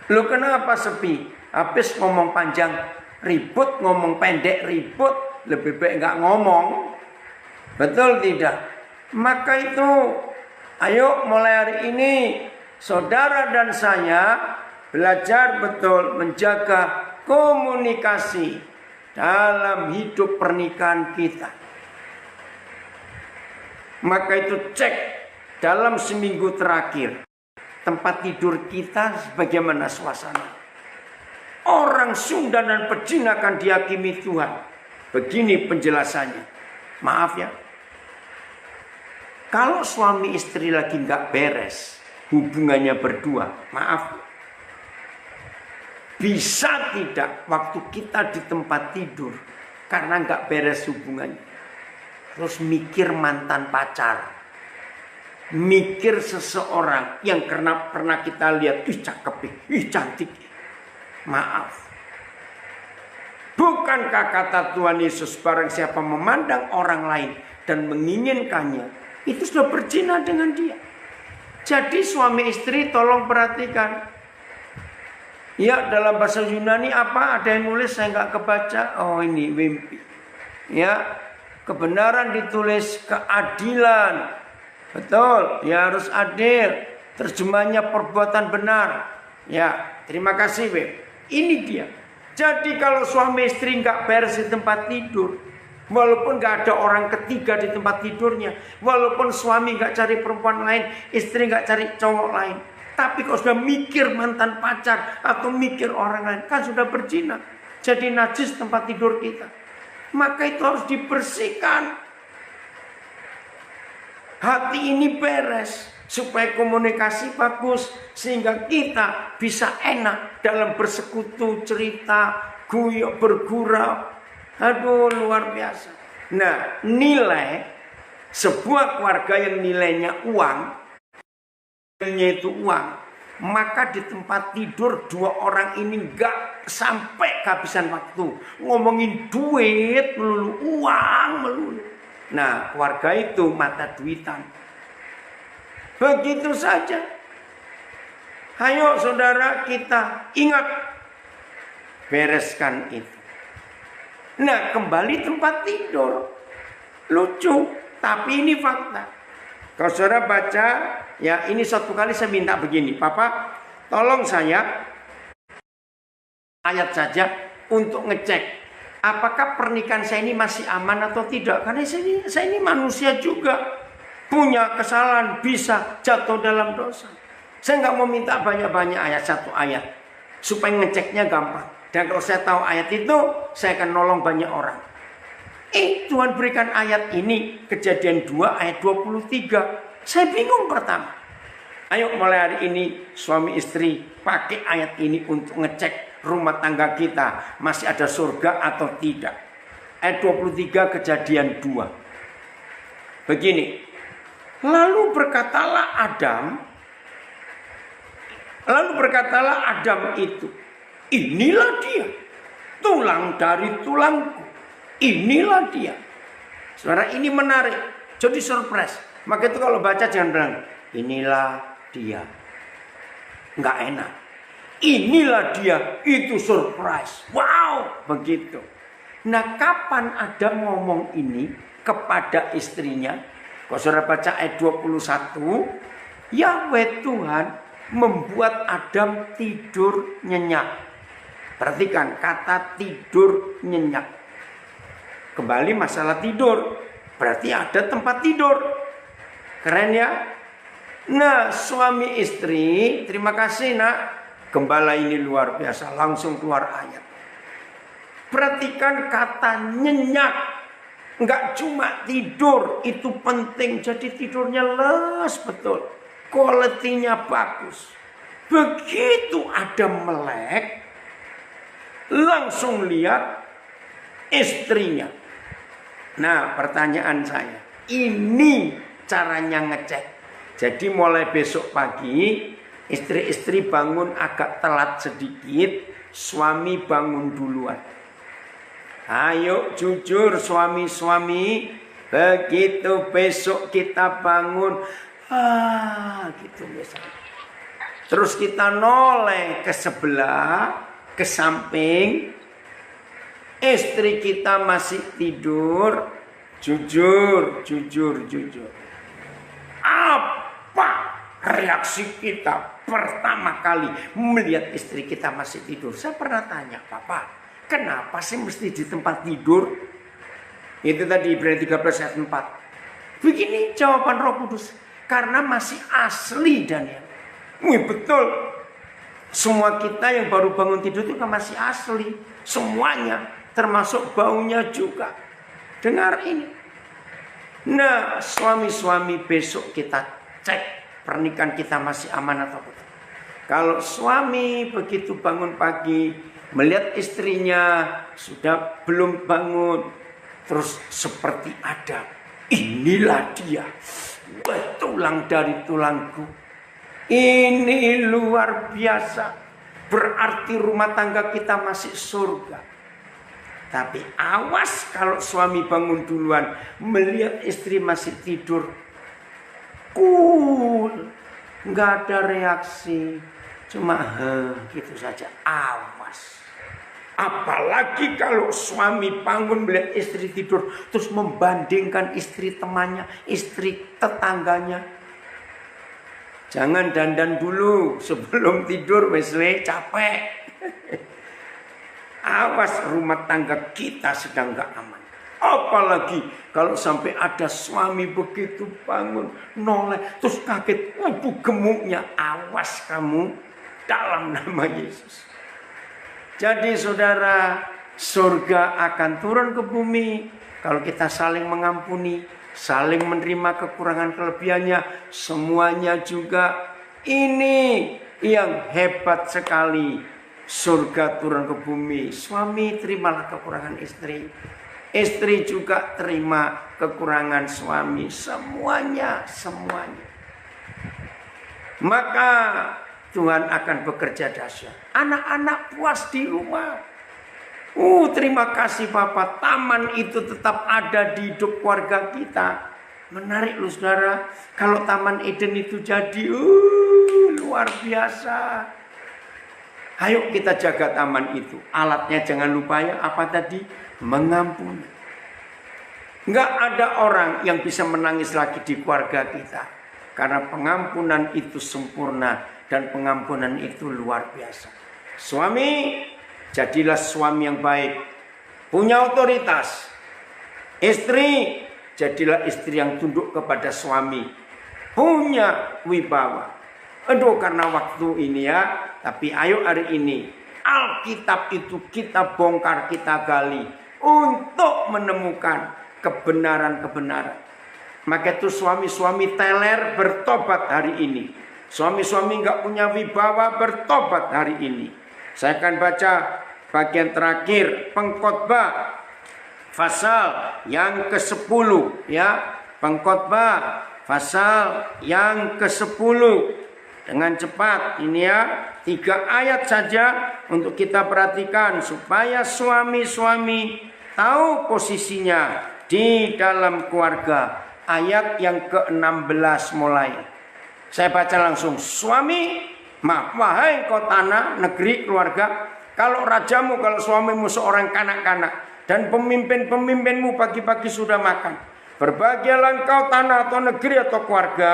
Speaker 1: Loh kenapa sepi? Habis ngomong panjang ribut, ngomong pendek ribut, lebih baik nggak ngomong. Betul tidak? Maka itu, ayo mulai hari ini saudara dan saya belajar betul menjaga komunikasi dalam hidup pernikahan kita. Maka itu cek dalam seminggu terakhir tempat tidur kita bagaimana suasana. Orang Sunda dan Pejin akan dihakimi Tuhan. Begini penjelasannya. Maaf ya. Kalau suami istri lagi nggak beres hubungannya berdua, maaf. Bisa tidak waktu kita di tempat tidur karena nggak beres hubungannya, terus mikir mantan pacar, mikir seseorang yang pernah kita lihat, ih cakep, ih cantik. Maaf. Bukankah kata Tuhan Yesus, barang siapa memandang orang lain dan menginginkannya, itu sudah berzina dengan dia. Jadi suami istri tolong perhatikan. Ya dalam bahasa Yunani apa? Ada yang nulis saya nggak kebaca. Oh ini Wimpi. Ya kebenaran ditulis keadilan. Betul. Ya harus adil. Terjemahnya perbuatan benar. Ya terima kasih Wim. Ini dia. Jadi kalau suami istri nggak beres di tempat tidur, walaupun nggak ada orang ketiga di tempat tidurnya, walaupun suami nggak cari perempuan lain, istri nggak cari cowok lain, tapi kalau sudah mikir mantan pacar atau mikir orang lain, kan sudah berzina. Jadi najis tempat tidur kita. Maka itu harus dibersihkan. hati ini beres, supaya komunikasi bagus, sehingga kita bisa enak dalam bersekutu, cerita, guyok, bergurau. Aduh, luar biasa. Nah, nilai sebuah keluarga yang nilainya uang, nilainya itu uang, maka di tempat tidur dua orang ini gak sampai kehabisan waktu ngomongin duit melulu, uang melulu. Nah, keluarga itu mata duitan. Begitu saja. Ayo saudara, kita ingat, bereskan itu. Nah, kembali tempat tidur. Lucu, tapi ini fakta. Kalau saudara baca, ya ini satu kali saya minta begini, Papa, tolong saya ayat saja untuk ngecek apakah pernikahan saya ini masih aman atau tidak. Karena saya ini manusia juga, punya kesalahan, bisa jatuh dalam dosa. Saya nggak mau minta banyak-banyak ayat, satu ayat, supaya ngeceknya gampang. Dan kalau saya tahu ayat itu, saya akan nolong banyak orang. Tuhan berikan ayat ini, Kejadian 2 ayat 23. Saya bingung pertama. Ayo mulai hari ini suami istri pakai ayat ini untuk ngecek rumah tangga kita masih ada surga atau tidak. Ayat 23 Kejadian 2. Begini. Lalu berkatalah Adam itu, inilah dia, tulang dari tulangku, inilah dia. Saudara, ini menarik, jadi surprise. Maka itu kalau baca jangan bilang, inilah dia, nggak enak. Inilah dia, itu surprise. Wow, begitu. Nah, kapan Adam ngomong ini kepada istrinya? Kalau saudara baca ayat 21, Yahweh Tuhan membuat Adam tidur nyenyak. Perhatikan kata tidur nyenyak. Kembali masalah tidur, berarti ada tempat tidur. Keren ya? Nah, suami istri, terima kasih nak. Gembala ini luar biasa, langsung keluar ayat. Perhatikan kata nyenyak. Enggak cuma tidur, itu penting. Jadi tidurnya les betul, kualitinya bagus. Begitu ada melek, langsung lihat istrinya. Nah, pertanyaan saya, ini caranya ngecek. Jadi mulai besok pagi, istri-istri bangun agak telat sedikit, suami bangun duluan. Ayo jujur suami-suami, begitu besok kita bangun, gitu misalnya. Terus kita noleh ke sebelah, ke samping, istri kita masih tidur, jujur. Apa reaksi kita pertama kali melihat istri kita masih tidur? Saya pernah tanya, Papa, kenapa sih mesti di tempat tidur? Itu tadi Ibrani 13 ayat 4. Begini jawaban Roh Kudus. Karena masih asli Daniel. Betul. Semua kita yang baru bangun tidur itu kan masih asli. Semuanya. Termasuk baunya juga. Dengar ini. Nah, suami-suami besok kita cek pernikahan kita masih aman atau tidak. Kalau suami begitu bangun pagi, melihat istrinya sudah belum bangun, terus seperti Adam, inilah dia, tulang dari tulangku. Ini luar biasa. Berarti rumah tangga kita masih surga. Tapi awas kalau suami bangun duluan, melihat istri masih tidur, cool, nggak ada reaksi, cuma gitu saja. Awas. Apalagi kalau suami bangun melihat istri tidur, terus membandingkan istri temannya, istri tetangganya. Jangan dandan dulu sebelum tidur, wesle capek. Awas, rumah tangga kita sedang gak aman. Apalagi kalau sampai ada suami begitu bangun, noleh, terus kaget, gemuknya. Awas kamu dalam nama Yesus. Jadi saudara, surga akan turun ke bumi kalau kita saling mengampuni, saling menerima kekurangan kelebihannya, semuanya juga. Ini yang hebat sekali. Surga turun ke bumi. Suami terimalah kekurangan istri. Istri juga terima kekurangan suami. Semuanya. Maka Tuhan akan bekerja dahsyat. Anak-anak puas di rumah. Terima kasih Bapak. Taman itu tetap ada di hidup keluarga kita. Menarik loh saudara. Kalau Taman Eden itu jadi luar biasa. Ayo kita jaga taman itu. Alatnya jangan lupa ya. Apa tadi? Mengampuni. Enggak ada orang yang bisa menangis lagi di keluarga kita. Karena pengampunan itu sempurna. Dan pengampunan itu luar biasa. Suami, jadilah suami yang baik. Punya otoritas. Istri, jadilah istri yang tunduk kepada suami. Punya wibawa. Karena waktu ini ya. Tapi ayo hari ini. Alkitab itu kita bongkar, kita gali. Untuk menemukan kebenaran-kebenaran. Maka itu suami-suami teler bertobat hari ini. Suami-suami nggak punya wibawa bertobat hari ini. Saya akan baca bagian terakhir Pengkhotbah pasal yang ke-10 ya. Pengkhotbah pasal yang ke-10. Dengan cepat ini ya, 3 ayat saja untuk kita perhatikan supaya suami-suami tahu posisinya di dalam keluarga. Ayat yang ke-16 mulai. Saya baca langsung. Suami, wahai kau tanah, negeri, keluarga, kalau rajamu, kalau suamimu seorang kanak-kanak dan pemimpin-pemimpinmu pagi-pagi sudah makan, berbahagialah engkau tanah atau negeri atau keluarga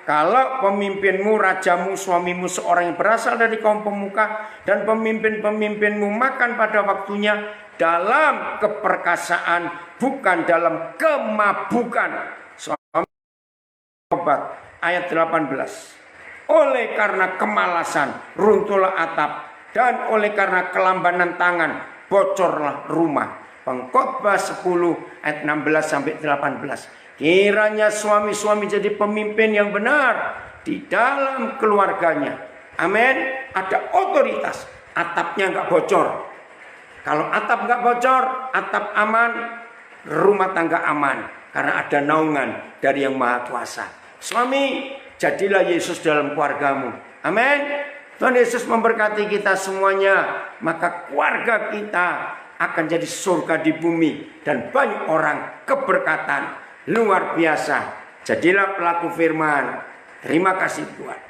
Speaker 1: kalau pemimpinmu, rajamu, suamimu seorang yang berasal dari kaum pemuka dan pemimpin-pemimpinmu makan pada waktunya dalam keperkasaan, bukan dalam kemabukan. Obat ayat 18. Oleh karena kemalasan runtuhlah atap, dan oleh karena kelambanan tangan bocorlah rumah. Pengkhotbah 10 ayat 16 sampai 18. Kiranya suami-suami jadi pemimpin yang benar di dalam keluarganya. Amin. Ada otoritas. Atapnya nggak bocor. Kalau atap nggak bocor, atap aman, rumah tangga aman. Karena ada naungan dari Yang Maha Kuasa. Suami, jadilah Yesus dalam keluargamu. Amin. Tuhan Yesus memberkati kita semuanya. Maka keluarga kita akan jadi surga di bumi. Dan banyak orang keberkatan luar biasa. Jadilah pelaku firman. Terima kasih Tuhan.